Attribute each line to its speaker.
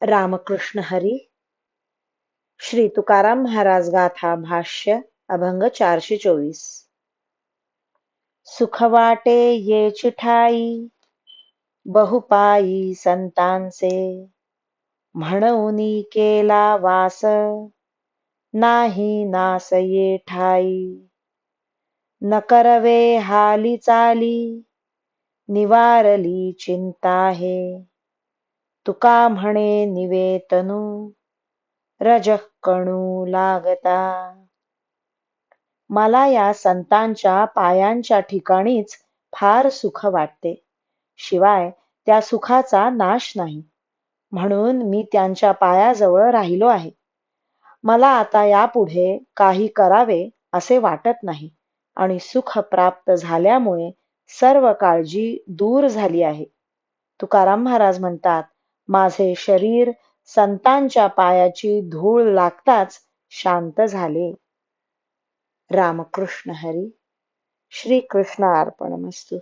Speaker 1: रामकृष्ण हरी. श्री तुकाराम महाराज गाथा भाष्य अभंग 424. सुख वाटे ये चिठाई बहुपाई संतांचे, म्हणूनी केला वास नाही नास ये ठाई. न करवे हाली चाली निवारली चिंता हे, तुका म्हणे निवेतनु रजःकणू लागता. मला या संतांच्या पायांच्या ठिकाणीच फार सुख वाटते, शिवाय त्या सुखाचा नाश नाही, म्हणून मी त्यांच्या पायाजवळ राहिलो आहे. मला आता यापुढे काही करावे असे वाटत नाही आणि सुख प्राप्त झाल्यामुळे सर्व काळजी दूर झाली आहे. तुकाराम महाराज म्हणतात, माझे शरीर संतांच्या पायाची धूळ लागताच शांत झाले. रामकृष्ण हरी. श्री कृष्ण अर्पणमस्तु.